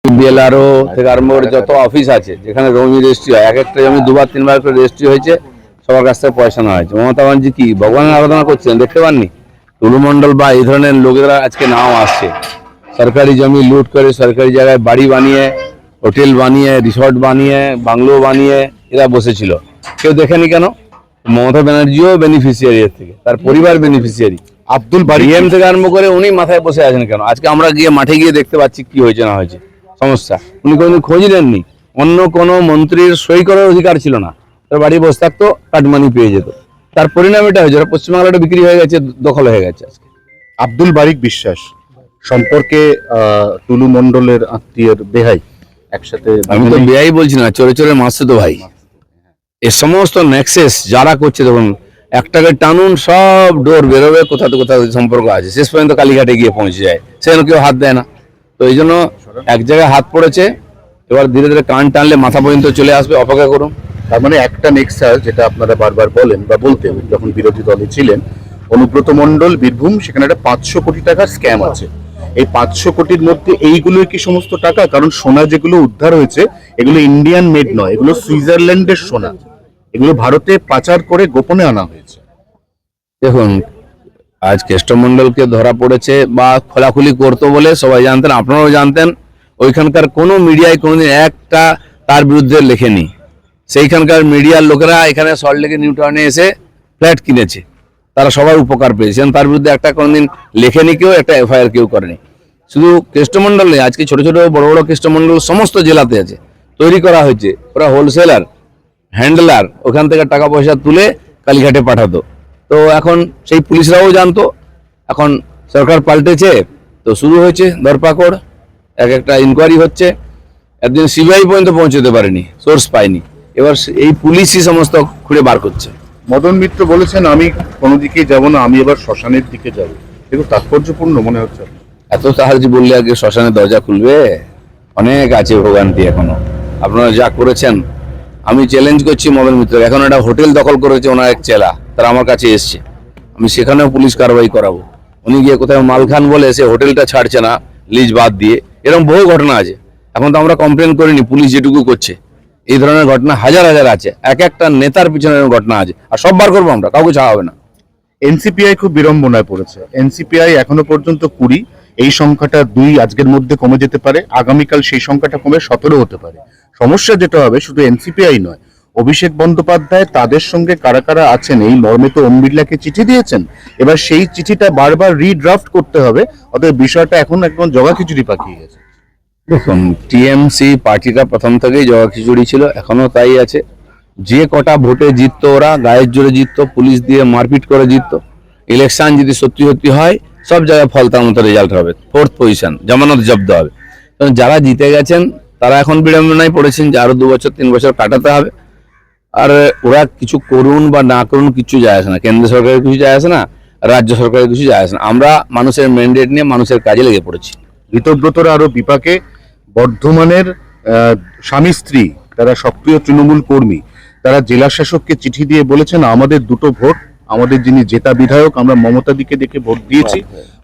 BLRO থেকে আরম্ভ করে যত অফিস আছে যেখানে জমি রেজিস্ট্রি হয়, এক একটা জমি দুবার তিনবার করে রেজিস্ট্রি হয়েছে, সবার কাছ থেকে পয়সা নেওয়া হয়েছে। মমতা ব্যানার্জি কি ভগবানের আরাধনা করছেন দেখতে পাননি? টুলুমণ্ডল বা এই ধরনের লোকেরা আজকে নাও আসছে, সরকারি জমি লুট করে সরকারি জায়গায় বাড়ি বানিয়ে, হোটেল বানিয়ে, রিসর্ট বানিয়ে, বাংলো বানিয়ে এরা বসেছিল। কেউ দেখেনি কেন? মমতা ব্যানার্জিও বেনিফিশিয়ারি এর থেকে, তার পরিবার বেনিফিশিয়ারি। আব্দুল বারিএম থেকে আরম্ভ করে উনি মাথায় বসে আছেন কেন? আজকে আমরা গিয়ে মাঠে গিয়ে দেখতে পাচ্ছি কি হয়েছে না হয়েছে সমস্যা। উনি কোনোদিন খোঁজ নেননি। অন্য কোনো মন্ত্রীর সই করার অধিকার ছিল না, তার বাড়ি বসে থাকতো, কাটমানি পেয়ে যেত। তার পরিণাম এটা হয়েছে, পশ্চিমবাংলাটা বিক্রি হয়ে গেছে, দখল হয়ে গেছে আজকে। আব্দুল বারিক বিশ্বাস সম্পর্কে টুলু মণ্ডলের আত্মীয়ের বেহাই একসাথে, আমি তো বেয়াই বলছি না, চোরে চোরে মারছে তো ভাই। এ সমস্ত নেক্সেস যারা করছে, দেখুন একটাকে টানুন, সব ডোর বেরোবে, কোথাও কোথাও সম্পর্ক আছে, শেষ পর্যন্ত কালীঘাটে গিয়ে পৌঁছে যায়, সেখানে কেউ হাত দেয় না। তো এই জন্য এক জায়গায় হাত পড়েছে, এবার ধীরে ধীরে কান টানলে মাথা পর্যন্ত চলে আসবে, অপেক্ষা করুন। তার মানে একটা নেক্সাস, যেটা আপনারা বারবার বলেন বা বলতেন যখন বিরোধী দলে ছিলেন, অনুব্রত মণ্ডল বীরভূম, সেখানে একটা 500 কোটি টাকার স্ক্যাম আছে। এই 500 কোটির মধ্যে এইগুলোই কি সমস্ত টাকা? কারণ সোনা যেগুলো উদ্ধার হয়েছে এগুলো ইন্ডিয়ান মেড নয়, এগুলো সুইজারল্যান্ডের সোনা, এগুলো ভারতে পাচার করে গোপনে আনা হয়েছে। দেখুন, আজ কেষ্টমণ্ডলকে ধরা পড়েছে বা খোলাখুলি করতো বলে সবাই জানতেন, আপনারাও জানতেন। ওইখানকার কোনো মিডিয়ায় কোনোদিন একটা তার বিরুদ্ধে লেখেনি। সেইখানকার মিডিয়ার লোকেরা এখানে সল্টলেকে নিউ টাউনে এসে ফ্ল্যাট কিনেছে, তারা সবার উপকার পেয়েছেন। তার বিরুদ্ধে একটা কোনোদিন লেখেনি কেউ, একটা এফআইআর কেউ করেনি। শুধু কেষ্টমণ্ডল নেই, আজকে ছোট ছোট বড় বড় কেষ্টমণ্ডল সমস্ত জেলাতে আছে, তৈরি করা হয়েছে। ওরা হোলসেলার, হ্যান্ডলার, ওখান থেকে টাকা পয়সা তুলে কালীঘাটে পাঠাতো। তো এখন সেই পুলিশরাও জানতো। এখন সরকার পাল্টেছে, তো শুরু হয়েছে ধরপাকড়, এক একটা ইনকোয়ারি হচ্ছে। একদিন সিবিআই পর্যন্ত পৌঁছতে পারেনি, সোর্স পায়নি, এবার এই পুলিশই সমস্ত খুঁড়ে বার করছে। মদন মিত্র বলেছেন, আমি কোনো দিকেই যাব না, আমি এবার শ্মশানের দিকে যাব। এগুলো তাৎপর্যপূর্ণ মনে হচ্ছে। এত সাহায্য বললে আগে শ্মশানের দরজা খুলবে? অনেক আছে ভোগান্তি এখনো। আপনারা যা করেছেন, আমি চ্যালেঞ্জ করছি মদন মিত্র। এখন একটা হোটেল দখল করেছে ওনার এক চেলা, তারা আমার কাছে এসছে, আমি সেখানেও পুলিশ কারবাই করাবো। উনি গিয়ে কোথায় মাল খান বলে সে হোটেলটা ছাড়ছে না, লিজ বাদ দিয়ে। এরকম বহু ঘটনা আছে। এখন তো আমরা কমপ্লেন করিনি, পুলিশ যেটুকু করছে। এই ধরনের ঘটনা হাজার হাজার আছে, এক একটা নেতার পিছনে ঘটনা আছে, আর সব বার করবো আমরা, কাউকে ছাড়া হবে না। এনসিপিআই খুব বিড়ম্বনায় পড়েছে। এনসিপিআই এখনো পর্যন্ত 20, এই সংখ্যাটা 2 আজকের মধ্যে কমে যেতে পারে, আগামীকাল সেই সংখ্যাটা কমে 17 হতে পারে। সমস্যা যেটা হবে, শুধু এনসিপিআই নয়, অভিষেক বন্দ্যোপাধ্যায় তাদের সঙ্গে কারা কারা আছেন এই মর্মে তো ওম বিড়লাকে চিঠি দিয়েছেন। এবার সেই চিঠিটা বারবার রিড্রাফট করতে হবে, অতএব বিষয়টা এখন একদম জগাখিচুড়ি পাকিয়ে গেছে। দেখুন, টিএমসি পার্টিটা প্রথম থেকেই জগাখিচুড়ি ছিল, এখনো তাই আছে। যে কটা ভোটে জিততো ওরা, গায়ের জোরে জিততো, পুলিশ দিয়ে মারপিট করে জিততো। ইলেকশন যদি সত্যি সত্যি হয়, সব জায়গায় ফল তার মতো রেজাল্ট হবে, 4th পজিশন, জামানত জব্দ হবে। কারণ যারা জিতে গেছেন তারা এখন বিড়ম্বনায় পড়েছেন যে আরো 2 বছর 3 বছর কাটাতে হবে। আর ওরা কিছু করুন বা না করুন কিছু যায় আসে না, কেন্দ্র সরকারের কিছু যায় আসে না, রাজ্য সরকারের কিছু যায় আসে না। আমরা মানুষের ম্যান্ডেট নিয়ে মানুষের কাজে লেগে পড়েছি। ঋতব্রতরা আরো বিপাকে। বর্ধমানের স্বামী স্ত্রী, তারা সক্রিয় তৃণমূল কর্মী, তারা জেলা শাসককে চিঠি দিয়ে বলেছেন, আমাদের 2টো ভোট, আমাদের যিনি জেতা বিধায়ক, আমরা মমতা দিকে দেখে ভোট দিয়েছি,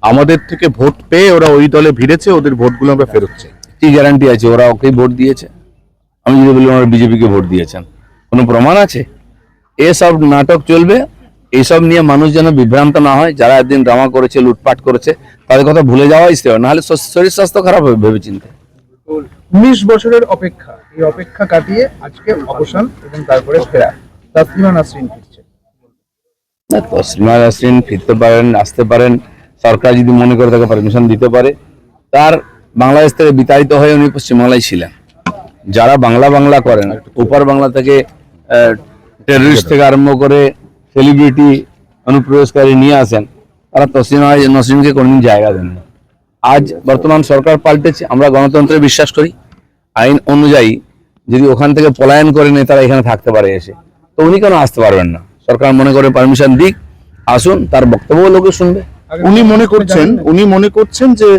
আমাদের থেকে ভোট পেয়ে ওরা ওই দলে ভিড়েছে, ওদের ভোটগুলো আমরা ফেরত চাই। কি গ্যারান্টি আছে ওরা ওকেই ভোট দিয়েছে? আমি যদি বলি ওরা বিজেপিকে ভোট দিয়েছেন, কোনো প্রমাণ আছে? এসব নাটক চলবে, এইসব নিয়ে মানুষ যেন বিভ্রান্ত না হয়। যারা একদিন ড্রামা করেছে, লুটপাট করেছে, তাদের কথা ভুলে যাওয়াই শ্রেয়, নাহলে শরীর স্বাস্থ্য খারাপ হবে ভেবে চিন্তে। 19 বছরের অপেক্ষা, এই অপেক্ষা কাটিয়ে আজকে অবসান এবং তারপরে ফেরা। তাসলিমা নাসরিন ফিরছে। তসলিমা নাসরিন ফিরতে পারেন, আসতে পারেন, সরকার যদি মনে করে তাকে পারমিশন দিতে পারে। তার বাংলাদেশ থেকে বিতাড়িত হয়ে উনি পশ্চিমবাংলায় ছিলেন। যারা বাংলা বাংলা করেন, উপর বাংলা থেকে টেররিস্ট থেকে আরম্ভ করে সেলিব্রিটি অনুপ্রবেশকারী নিয়ে আসেন, তারা তসলিমা নাসরিনকে কোনোদিন জায়গা দেন না। আজ বর্তমান সরকার পাল্টেছে, আমরা গণতন্ত্রে বিশ্বাস করি। আইন অনুযায়ী যদি ওখান থেকে পলায়ন করে নেতারা এখানে থাকতে পারে এসে, তো উনি কেন আসতে পারবেন না? সরকার মনে করে পারমিশন দিক, আসুন, তার বক্তব্য লোকে শুনবে। উনি মনে করছেন যে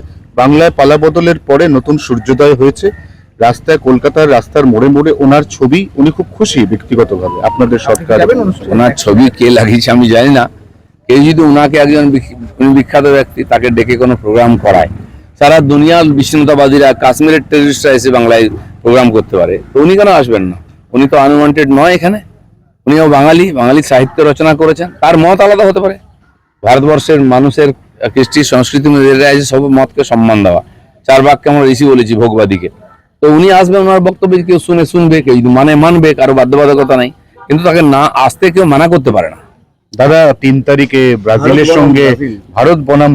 বাংলায় পালা বদলের পরে নতুন সূর্যোদয় হয়েছে। রাস্তায়, কলকাতার রাস্তার মোড়ে মোড়ে ওনার ছবি, উনি খুব খুশি ব্যক্তিগতভাবে। আপনাদের সরকার ওনার ছবি কে লাগিয়েছে আমি জানি না। কেউ যদি ওনাকে, একজন বিখ্যাত ব্যক্তি, তাকে ডেকে কোনো প্রোগ্রাম করায়, সারা দুনিয়ার বিচ্ছিন্নতাবাদীরা, কাশ্মীরের টেররিস্টরা এসে বাংলায় প্রোগ্রাম করতে পারে, তো উনি কেন আসবেন না? উনি তো আনওয়ান্টেড নয় এখানে। উনিও বাঙালি, বাঙালি সাহিত্য রচনা করেছেন, তার মত আলাদা হতে পারে। ভারতবর্ষের মানুষের কৃষ্টি সংস্কৃতি আছে সব মতকে সম্মান দেওয়া। চার বাক্যে আমরা ঋষি বলেছি ভোগবাদীকে। তো উনি আসবেন, ওনার বক্তব্য কেউ শুনবে, কেউ যদি মানবে, কারো বাধ্যবাধকতা নাই, কিন্তু তাকে না আসতে কেউ মানা করতে পারে না। দাদা 3 তারিখে ব্রাজিলের সঙ্গে ভারত বনাম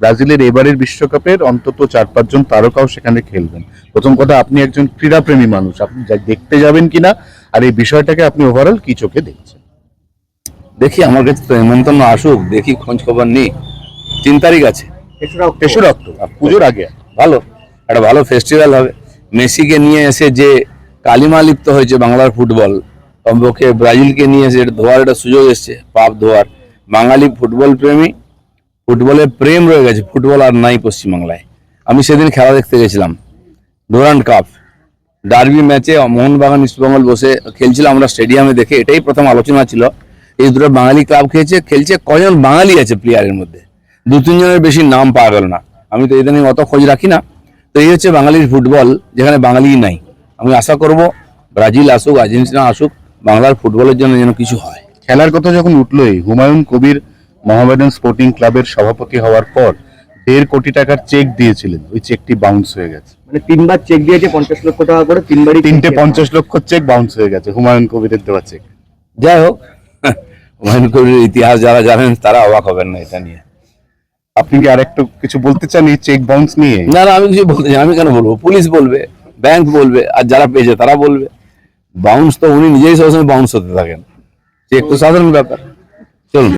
ব্রাজিলের এবারের বিশ্বকাপের অন্তত 4-5 জন তারকাও সেখানে খেলবেন। প্রথম কথা, আপনি একজন ক্রীড়াপ্রেমী মানুষ, আপনি দেখতে যাবেন কিনা, আর এই বিষয়টাকে আপনি ওভারঅল কি চোখে দেখছেন? দেখি, আমার কাছে তো নিমন্ত্রণ আসুক, দেখি খোঁজ খবর নিই। 3 তারিখ আছে, 3রা অক্টোবর, পুজোর আগে। ভালো একটা ভালো ফেস্টিভ্যাল হবে। মেসিকে নিয়ে এসে যে কালিমা লিপ্ত হয়েছে বাংলার ফুটবল, কমপক্ষে ব্রাজিলকে নিয়ে এসে এটা ধোয়ার একটা সুযোগ এসছে, পাপ ধোয়ার। বাঙালি ফুটবল প্রেমী, ফুটবলের প্রেম রয়ে গেছে, ফুটবল আর নাই পশ্চিমবাংলায়। আমি সেদিন খেলা দেখতে গেছিলাম, ডুরান্ড কাপ ডার্বি ম্যাচে মোহনবাগান ইস্টবেঙ্গল বসে খেলছিল, আমরা স্টেডিয়ামে দেখে এটাই প্রথম আলোচনা ছিল, এই দুটো বাঙালি ক্লাব খেলছে, কজন বাঙালি আছে প্লেয়ারের মধ্যে? 2-3 জনের বেশি নাম পাওয়া গেল না। আমি তো ইদানিং অত খোঁজ রাখি না। তো এই হচ্ছে বাঙালির ফুটবল, যেখানে বাঙালি নাই। আমি আশা করব ব্রাজিল আসুক, আর্জেন্টিনা আসুক, বাংলার ফুটবলের জন্য যেন কিছু হয়। খেলার কথা যখন উঠলোই, হুমায়ুন কবির মোহামেডান স্পোর্টিং ক্লাবের সভাপতি হওয়ার পর 1.5 কোটি টাকার চেক দিয়েছিলেন, ওই চেকটি বাউন্স হয়ে গেছে। মানে 3বার চেক দিয়েছে 50 লক্ষ টাকা করে, 3বারই 3টে 50 লক্ষ চেক বাউন্স হয়ে গেছে হুমায়ুন কবিরের দেওয়া চেক। যাই হোক, হুমায়ুন কবিরের ইতিহাস যারা জানেন তারা অবাক হবেন না এটা নিয়ে। আপনি কি আরেকটু কিছু বলতে চান এই চেক বাউন্স নিয়ে? না, আমি কিছু বলতে চাই, আমি কেন বলবো? পুলিশ বলবে, ব্যাংক বলবে, আর যারা পেয়েছে তারা বলবে। বাউন্স তো উনি নিজেই সবসময় বাউন্স হতে থাকেন, চেক তো সাধারণ ব্যাপার। চলুন।